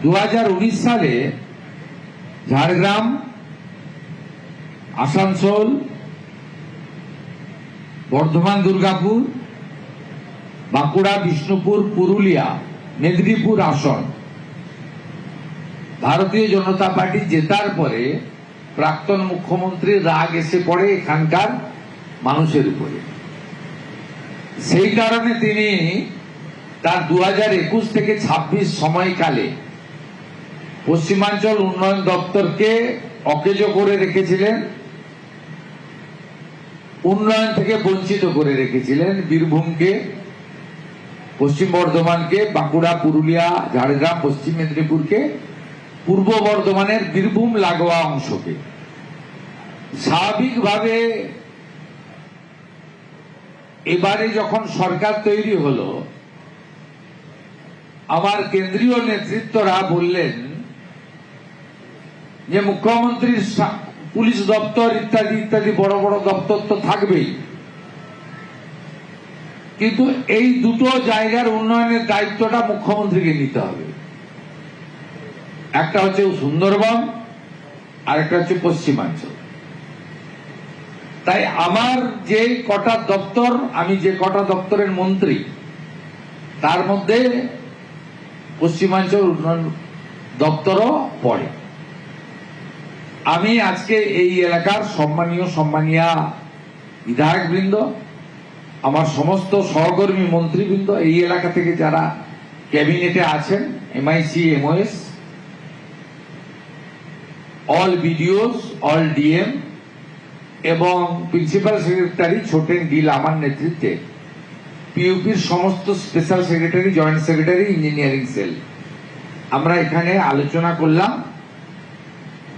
2019 সালে ঝাড়গ্রাম, আসানসোল, বর্ধমান, দুর্গাপুর, বাঁকুড়া, বিষ্ণুপুর, পুরুলিয়া, মেদিনীপুর আসন ভারতীয় জনতা পার্টি জেতার পরে প্রাক্তন মুখ্যমন্ত্রীর রাগ এসে পড়ে এখানকার মানুষের উপরে। সেই কারণে তিনি তার 2021 থেকে 26 সময়কালে পশ্চিমাঞ্চল উন্নয়ন দপ্তরকে অকেজো করে রেখেছিলেন, উন্নয়ন থেকে বঞ্চিত করে রেখেছিলেন। বীরভূমকে, পশ্চিম বর্ধমানকে, বাঁকুড়া, পুরুলিয়া, ঝাড়গ্রাম, পশ্চিম মেদিনীপুরকে, পূর্ব বর্ধমানের বীরভূম লাগোয়া অংশকে। স্বাভাবিকভাবে এবারে যখন সরকার তৈরি হলো, আমার কেন্দ্রীয় নেতৃত্বরা বললেন যে মুখ্যমন্ত্রীর পুলিশ দপ্তর ইত্যাদি ইত্যাদি বড় বড় দপ্তর তো থাকবেই, কিন্তু এই দুটো জায়গার উন্নয়নের দায়িত্বটা মুখ্যমন্ত্রীকে নিতে হবে। একটা হচ্ছে সুন্দরবন আর একটা হচ্ছে পশ্চিমাঞ্চল। তাই আমার যে কটা দপ্তর, আমি যে কটা দপ্তরের মন্ত্রী, তার মধ্যে পশ্চিমাঞ্চল উন্নয়ন দপ্তরও পড়ে। আমি আজকে এই এলাকার সম্মানীয়া বিধায়কবৃন্দ, আমার সমস্ত সহকর্মী মন্ত্রীবৃন্দ, এই এলাকা থেকে যারা ক্যাবিনেটে আছেন, MIC, MOS, all BDOs, all DM এবং প্রিন্সিপাল সেক্রেটারি ছোটেন ডিল আমার নেতৃত্বে, পিইউপির সমস্ত special secretary, joint secretary, engineering cell, আমরা এখানে আলোচনা করলাম,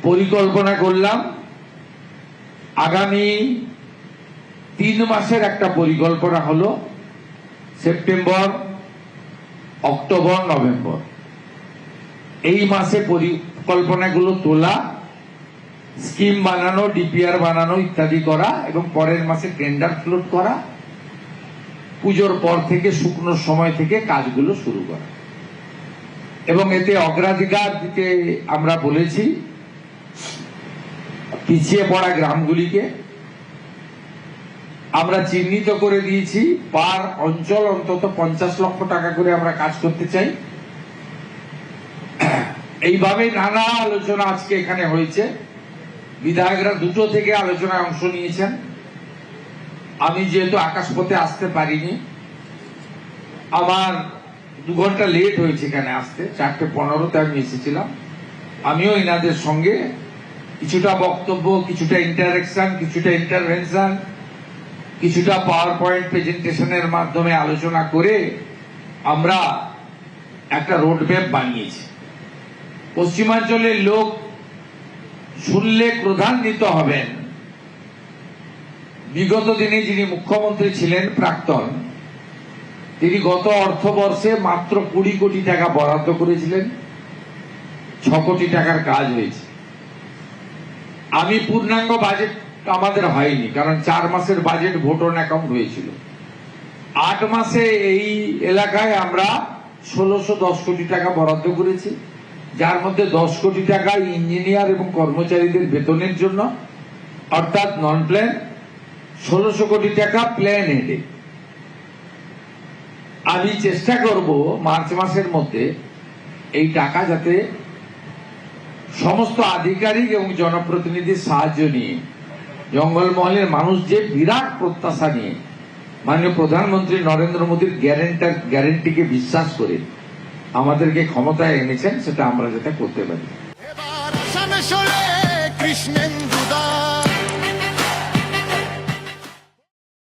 পরিকল্পনা করলাম। আগামী 3 মাসের একটা পরিকল্পনা হলো সেপ্টেম্বর, অক্টোবর, নভেম্বর, এই মাসে পরিকল্পনাগুলো তোলা, স্কিম বানানো, ডিপিআর বানানো ইত্যাদি করা এবং পরের মাসে টেন্ডার ফ্লোট করা, পুজোর পর থেকে শুকনো সময় থেকে কাজগুলো শুরু করা। এবং এতে অগ্রাধিকার দিতে আমরা বলেছি পিছিয়ে পড়া গ্রামগুলিকে আমরা চিহ্নিত করে দিয়েছি। পার অঞ্চল অন্তত 50 লক্ষ টাকা করে আমরা কাজ করতে চাই। এইভাবে নানা আলোচনা আজকে এখানে হয়েছে। বিধায়করা দুটো থেকে আলোচনায় অংশ নিয়েছেন। আমি যেহেতু আকাশপথে আসতে পারিনি, আমার 2 ঘন্টা লেট হয়েছে এখানে আসতে, 4:15-তে আমি এসেছিলাম। আমিও এনাদের সঙ্গে কিছুটা বক্তব্য, কিছুটা ইন্টারেকশন, কিছুটা ইন্টারভেনশন, কিছুটা পাওয়ার পয়েন্ট প্রেজেন্টেশনের মাধ্যমে আলোচনা করে আমরা একটা রোডম্যাপ বানিয়েছি। পশ্চিমাঞ্চলের লোক শুনলে ক্রোধান্বিত হবেন। বিগত দিনে যিনি মুখ্যমন্ত্রী ছিলেন, প্রাক্তন, তিনি গত অর্থবর্ষে মাত্র 20 কোটি টাকা বরাদ্দ করেছিলেন। 6 কোটি টাকার কাজ হয়েছে। আমি পূর্ণাঙ্গ বাজেট আমাদের হয়নি, কারণ 4 মাসের বাজেট ভোট অন অ্যাকাউন্ট হয়েছিল। 8 মাসে এই এলাকায় আমরা 1610 কোটি টাকা বরাদ্দ করেছি, যার মধ্যে 10 কোটি টাকা ইঞ্জিনিয়ার এবং কর্মচারীদের বেতনের জন্য, অর্থাৎ নন প্ল্যান, 1600 কোটি টাকা প্ল্যান এডে। আমি চেষ্টা করব মার্চ মাসের মধ্যে এই টাকা যাতে সমস্ত আধিকারিক এবং জনপ্রতিনিধির সাহায্য নিয়ে, জঙ্গলমহলের মানুষ যে বিরাট প্রত্যাশা নিয়ে মাননীয় প্রধানমন্ত্রী নরেন্দ্র মোদীর গ্যারেন্টিকে বিশ্বাস করে আমাদেরকে ক্ষমতায় এনেছেন, সেটা আমরা যাতে করতে পারি। কৃষ্ণেন্দু